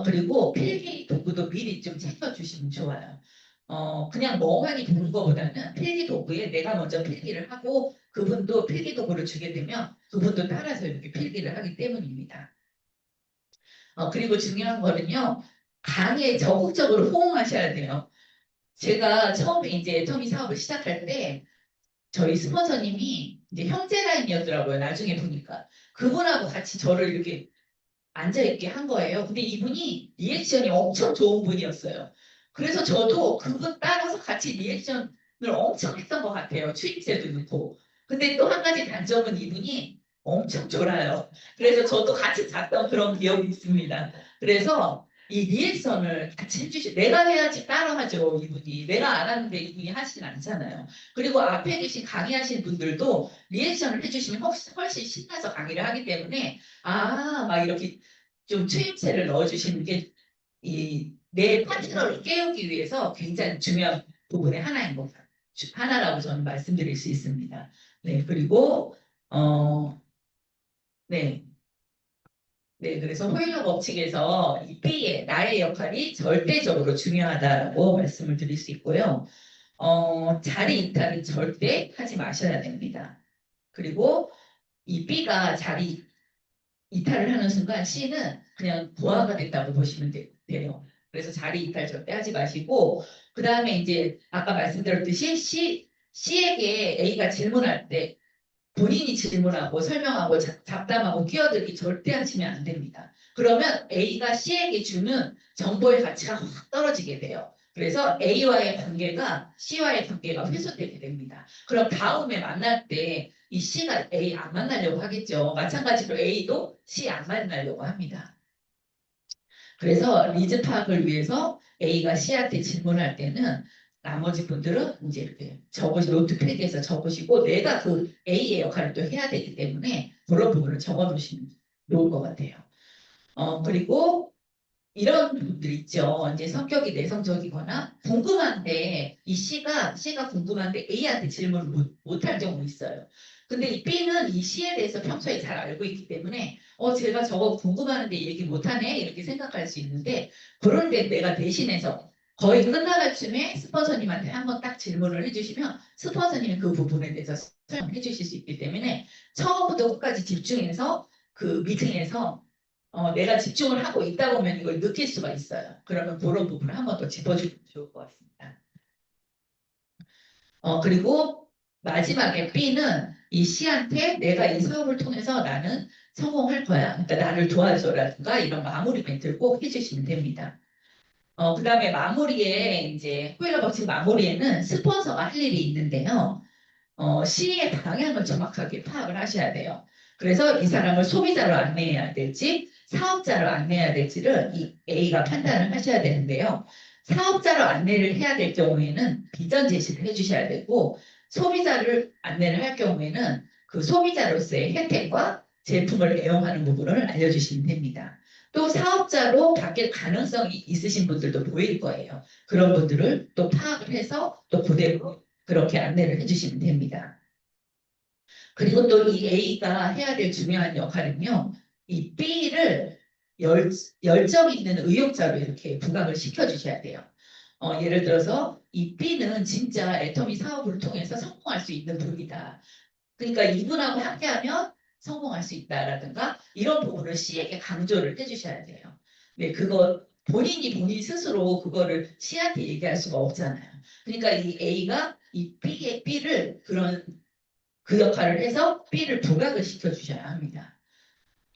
그리고 필기 도구도 미리 좀 챙겨주시면 좋아요. 그냥 멍하니 보는 것보다는 필기 도구에 내가 먼저 필기를 하고 그분도 필기 도구를 주게 되면 그분도 따라서 이렇게 필기를 하기 때문입니다. 그리고 중요한 거는요, 강의에 적극적으로 호응하셔야 돼요. 제가 처음에 이제 터미 사업을 시작할 때 저희 스폰서님이 이제 형제 라인이었더라고요. 나중에 보니까 그분하고 같이 저를 이렇게 앉아있게 한 거예요. 근데 이분이 리액션이 엄청 좋은 분이었어요. 그래서 저도 그분 따라서 같이 리액션을 엄청 했던 것 같아요. 추임새도 넣고. 근데 또 한 가지 단점은 이분이 엄청 졸아요. 그래서 저도 같이 잤던 그런 기억이 있습니다. 그래서 이 리액션을 같이 해주시, 내가 해야지 따라하죠, 이분이. 내가 안 하는데 이분이 하진 않잖아요. 그리고 앞에 계신 강의하신 분들도 리액션을 해주시면 훨씬 신나서 강의를 하기 때문에 막 이렇게 좀 추임새를 넣어주시는 게 내 파트너를 깨우기 위해서 굉장히 중요한 부분의 하나라고 저는 말씀드릴 수 있습니다. 네, 그리고 네, 네, 그래서 호일러 법칙에서 이 B의 나의 역할이 절대적으로 중요하다고 말씀을 드릴 수 있고요. 자리 이탈은 절대 하지 마셔야 됩니다. 그리고 이 B가 자리 이탈을 하는 순간 C는 그냥 부하가 됐다고 보시면 돼요. 그래서 자리 이탈 절대 하지 마시고 그 다음에 이제 아까 말씀드렸듯이 C에게 A가 질문할 때 본인이 질문하고 설명하고 잡담하고 끼어들기 절대 하시면 안 됩니다. 그러면 A가 C에게 주는 정보의 가치가 확 떨어지게 돼요. 그래서 A와의 관계가 C와의 관계가 훼손되게 됩니다. 그럼 다음에 만날 때 이 C가 A 안 만나려고 하겠죠. 마찬가지로 A도 C 안 만나려고 합니다. 그래서 리즈 파악을 위해서 A가 C한테 질문할 때는 나머지 분들은 이제 이렇게 노트패드에서 적으시고 내가 그 A의 역할을 또 해야 되기 때문에 그런 부분을 적어 놓으시면 좋을 것 같아요. 그리고 이런 분들 있죠. 이제 성격이 내성적이거나 궁금한데 이 C가 궁금한데 A한테 질문을 못할 경우 있어요. 근데 이 B는 이 C에 대해서 평소에 잘 알고 있기 때문에 제가 저거 궁금한데 얘기 못하네 이렇게 생각할 수 있는데 그런데 내가 대신해서 거의 끝나갈 쯤에 스폰서님한테 한번 딱 질문을 해주시면 스폰서님이 그 부분에 대해서 설명해 주실 수 있기 때문에 처음부터 끝까지 집중해서 그 미팅에서 내가 집중을 하고 있다 보면 이걸 느낄 수가 있어요. 그러면 그런 부분을 한번 더 짚어주면 좋을 것 같습니다. 그리고 마지막에 B는 이 C한테 내가 이 사업을 통해서 나는 성공할 거야. 그러니까 나를 도와줘라든가 이런 마무리 멘트를 꼭 해주시면 됩니다. 그 다음에 마무리에 이제 호일러 법칙 마무리에는 스폰서가 할 일이 있는데요. C의 방향을 정확하게 파악을 하셔야 돼요. 그래서 이 사람을 소비자로 안내해야 될지 사업자로 안내해야 될지를 이 A가 판단을 하셔야 되는데요. 사업자로 안내를 해야 될 경우에는 비전 제시를 해주셔야 되고 소비자를 안내를 할 경우에는 그 소비자로서의 혜택과 제품을 애용하는 부분을 알려주시면 됩니다. 또 사업자로 바뀔 가능성이 있으신 분들도 보일 거예요. 그런 분들을 또 파악을 해서 또 그대로 그렇게 안내를 해주시면 됩니다. 그리고 또 이 A가 해야 될 중요한 역할은요. 이 B를 열, 열정 있는 의욕자로 이렇게 부각을 시켜주셔야 돼요. 예를 들어서 이 B는 진짜 애터미 사업을 통해서 성공할 수 있는 분이다. 그러니까 이분하고 함께하면 성공할 수 있다라든가 이런 부분을 C에게 강조를 해주셔야 돼요. 네, 그거 본인 스스로 그거를 C한테 얘기할 수가 없잖아요. 그러니까 이 A가 이 B를 그 역할을 해서 B를 부각을 시켜주셔야 합니다.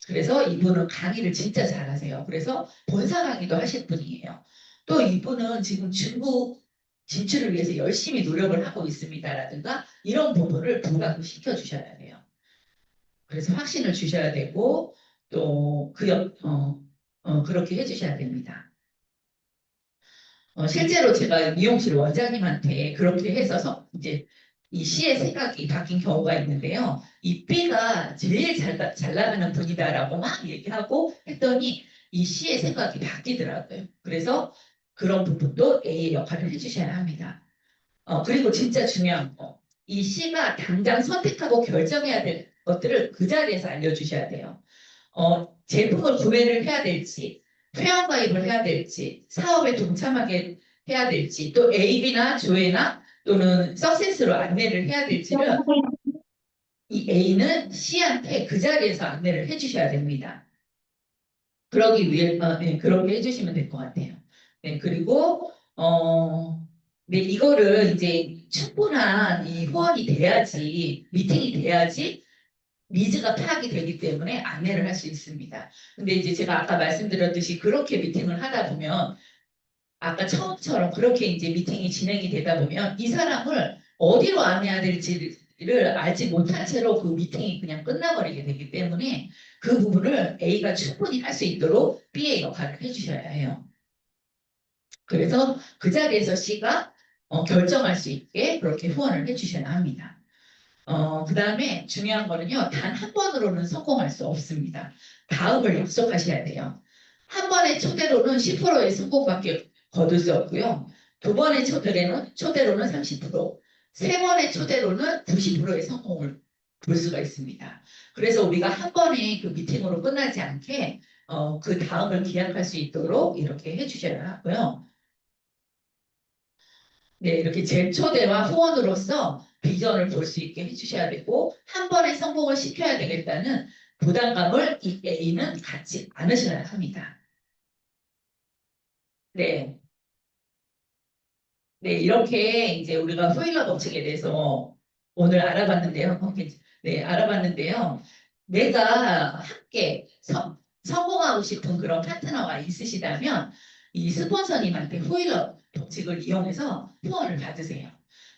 그래서 이분은 강의를 진짜 잘하세요. 그래서 본사 강의도 하실 분이에요. 또 이분은 지금 중국 진출을 위해서 열심히 노력을 하고 있습니다라든가 이런 부분을 부각을 시켜주셔야 돼요. 그래서 확신을 주셔야 되고 또 그렇게 해주셔야 됩니다. 실제로 제가 미용실 원장님한테 그렇게 해서 이제 이 C의 생각이 바뀐 경우가 있는데요. 이 B가 제일 잘 나가는 분이다라고 막 얘기하고 했더니 이 C의 생각이 바뀌더라고요. 그래서 그런 부분도 A의 역할을 해주셔야 합니다. 그리고 진짜 중요한 거. 이 C가 당장 선택하고 결정해야 될 것들을 그 자리에서 알려주셔야 돼요. 제품을 구매를 해야 될지, 회원가입을 해야 될지, 사업에 동참하게 해야 될지, 또 AB나 조회나 또는 석세스로 안내를 해야 될지를 이 A는 C한테 그 자리에서 안내를 해주셔야 됩니다. 네, 그렇게 해주시면 될 것 같아요. 네, 그리고, 네, 이거를 이제 충분한 이 후원이 돼야지, 미팅이 돼야지 니즈가 파악이 되기 때문에 안내를 할 수 있습니다. 근데 이제 제가 아까 말씀드렸듯이 그렇게 미팅을 하다 보면 아까 처음처럼 그렇게 이제 미팅이 진행이 되다 보면 이 사람을 어디로 안내해야 될지를 알지 못한 채로 그 미팅이 그냥 끝나버리게 되기 때문에 그 부분을 A가 충분히 할 수 있도록 B의 역할을 해주셔야 해요. 그래서 그 자리에서 C가 결정할 수 있게 그렇게 후원을 해주셔야 합니다. 그 다음에 중요한 거는요, 단 한 번으로는 성공할 수 없습니다. 다음을 약속하셔야 돼요. 한 번의 초대로는 10%의 성공밖에 거둘 수 없고요. 두 번의 초대로는 30%, 세 번의 초대로는 90%의 성공을 볼 수가 있습니다. 그래서 우리가 한 번의 그 미팅으로 끝나지 않게 그 다음을 기약할 수 있도록 이렇게 해주셔야 하고요. 네, 이렇게 재초대와 후원으로서 비전을 볼 수 있게 해주셔야 되고 한 번에 성공을 시켜야 되겠다는 부담감을 이 A는 갖지 않으셔야 합니다. 네, 네, 이렇게 이제 우리가 후일러 법칙에 대해서 오늘 알아봤는데요. 네, 알아봤는데요. 내가 함께 성공하고 싶은 그런 파트너가 있으시다면 이 스폰서님한테 후일러 법칙을 이용해서 후원을 받으세요.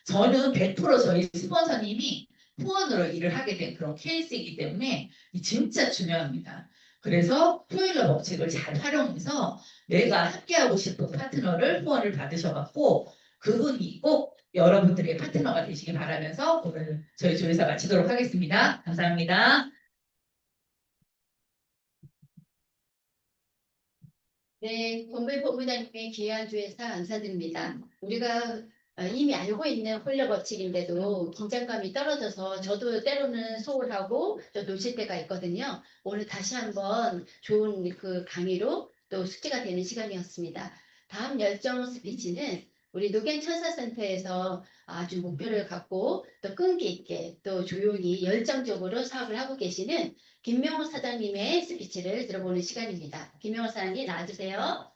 저는 100% 저희 스폰서님이 후원으로 일을 하게 된 그런 케이스이기 때문에 진짜 중요합니다. 그래서 후일러 법칙을 잘 활용해서 내가 함께하고 싶은 파트너를 후원을 받으셔갖고 그분이 꼭 여러분들의 파트너가 되시기 바라면서 오늘 저희 조회사 마치도록 하겠습니다. 감사합니다. 네, 권배 본부장님의 귀한 주에서 감사드립니다. 우리가 이미 알고 있는 홀려 법칙인데도 긴장감이 떨어져서 저도 때로는 소홀하고 또 놓칠 때가 있거든요. 오늘 다시 한번 좋은 그 강의로 또 숙지가 되는 시간이었습니다. 다음 열정 스피치는 우리 노견천사센터에서 아주 목표를 갖고 또 끈기 있게 또 조용히 열정적으로 사업을 하고 계시는 김명호 사장님의 스피치를 들어보는 시간입니다. 김명호 사장님 나와주세요.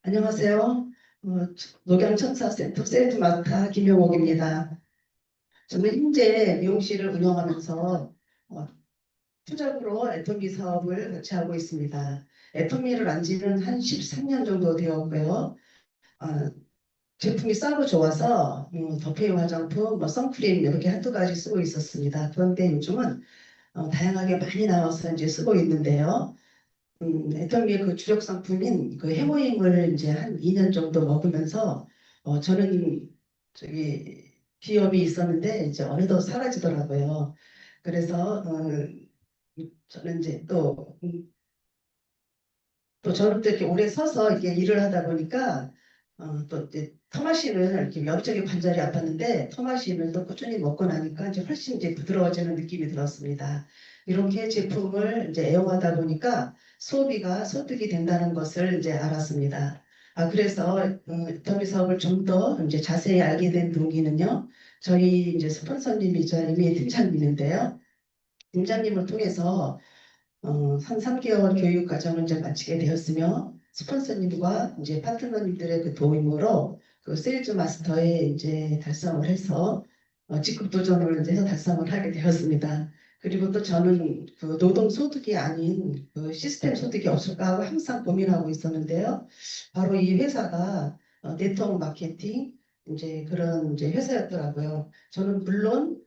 안녕하세요. 녹양천사센터 세트마스터 김용옥입니다. 저는 현재 미용실을 운영하면서 투잡으로 애터미 사업을 같이 하고 있습니다. 애터미를 안 지는 한 13년 정도 되었고요. 어, 제품이 싸고 좋아서 더페이 화장품, 선크림 이렇게 한두 가지 쓰고 있었습니다. 그런데 요즘은 다양하게 많이 나와서 이제 쓰고 있는데요. 애터미의 그 주력 상품인 그 해모임을 이제 한 2년 정도 먹으면서 저는 기업이 있었는데 이제 어느덧 사라지더라고요. 그래서 저는 이제 또 저는 또 이렇게 오래 서서 이게 일을 하다 보니까 또 이제 토마신을 이렇게 옆쪽에 관절이 아팠는데 토마신을 또 꾸준히 먹고 나니까 이제 훨씬 이제 부드러워지는 느낌이 들었습니다. 이렇게 제품을 이제 애용하다 보니까 소비가 소득이 된다는 것을 이제 알았습니다. 그래서 더비 사업을 좀 더 이제 자세히 알게 된 동기는요. 저희 이제 스폰서님이자 이미 팀장님인데요. 팀장님을 통해서 한 3개월 교육 과정을 이제 마치게 되었으며 스폰서님과 이제 파트너님들의 그 도움으로 그 세일즈 마스터에 이제 달성을 해서 직급 도전을 이제 해서 달성을 하게 되었습니다. 그리고 또 저는 그 노동 소득이 아닌 그 시스템 소득이 없을까 하고 항상 고민하고 있었는데요. 바로 이 회사가 네트워크 마케팅 이제 그런 이제 회사였더라고요. 저는 물론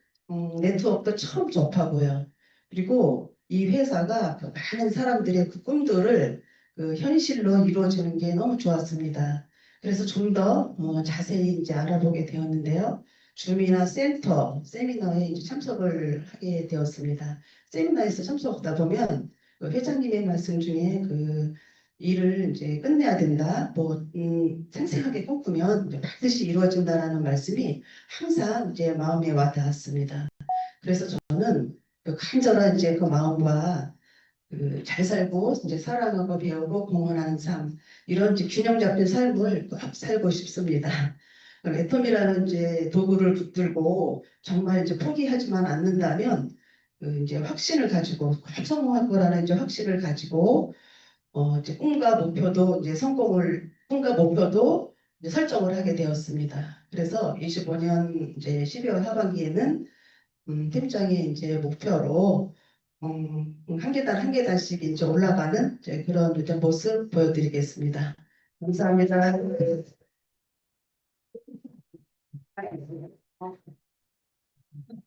네트워크도 처음 접하고요. 그리고 이 회사가 그 많은 사람들의 그 꿈들을 그 현실로 이루어지는 게 너무 좋았습니다. 그래서 좀 더 자세히 이제 알아보게 되었는데요. 줌이나 센터, 세미나에 이제 참석을 하게 되었습니다. 세미나에서 참석하다 보면 그 회장님의 말씀 중에 그 일을 이제 끝내야 된다. 뭐 생생하게 꿈꾸면 이제 반드시 이루어진다라는 말씀이 항상 이제 마음에 와닿았습니다. 그래서 저는 그 간절한 이제 그 마음과 그 잘 살고 이제 사랑하고 배우고 공헌하는 삶 이런 이제 균형 잡힌 삶을 꼭 살고 싶습니다. 애텀이라는 이제 도구를 붙들고 정말 이제 포기하지만 않는다면 그 이제 확신을 가지고 꼭 성공할 거라는 이제 확신을 가지고 이제 꿈과 목표도 이제 설정을 하게 되었습니다. 그래서 25년 이제 12월 하반기에는 팀장의 이제 목표로 한 계단 한 계단씩 이제 올라가는 이제 그런 이제 모습 보여드리겠습니다. 감사합니다.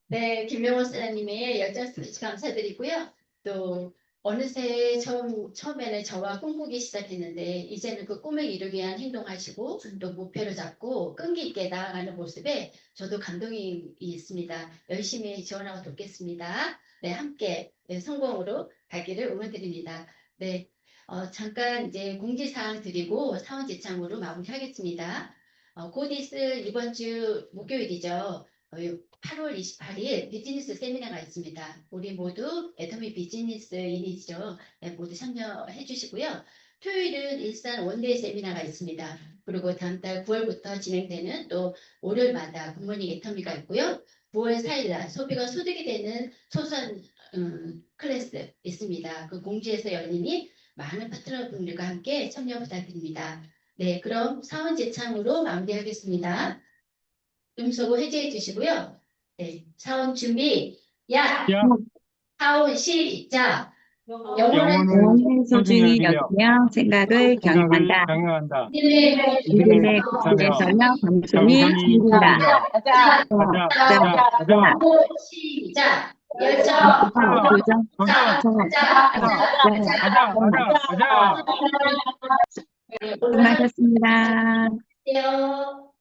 네, 김명호 사장님의 열정 스피치 감사드리고요. 또 어느새 처음에는 저와 꿈꾸기 시작했는데 이제는 그 꿈을 이루기 위한 행동하시고 또 목표를 잡고 끈기 있게 나아가는 모습에 저도 감동이 있습니다. 열심히 지원하고 돕겠습니다. 네, 함께 성공으로 가기를 응원드립니다. 네, 잠깐 이제 공지사항 드리고 사원 제창으로 마무리하겠습니다. 곧 있을 이번 주 목요일이죠. 8월 28일 비즈니스 세미나가 있습니다. 우리 모두 애터미 비즈니스인이죠. 네, 모두 참여해 주시고요. 토요일은 일산 원데이 세미나가 있습니다. 그리고 다음 달 9월부터 진행되는 또 월요일마다 굿모닝 애터미가 있고요. 9월 4일날 소비가 소득이 되는 소소한 클래스 있습니다. 그 공지에서 열리니 많은 파트너분들과 함께 참여 부탁드립니다. 네, 그럼 사원 제창으로 마무리하겠습니다. 음소거 해제해 주시고요. 네, 사원 준비, 야! 사원 시작! 영혼은 영혼의 소중히 여기며 생각을 경영한다. 이들의 국제에서며 방송이 생긴다. 가자! 가자. 시작! 열정! 도전. 수고하셨습니다. 안녕!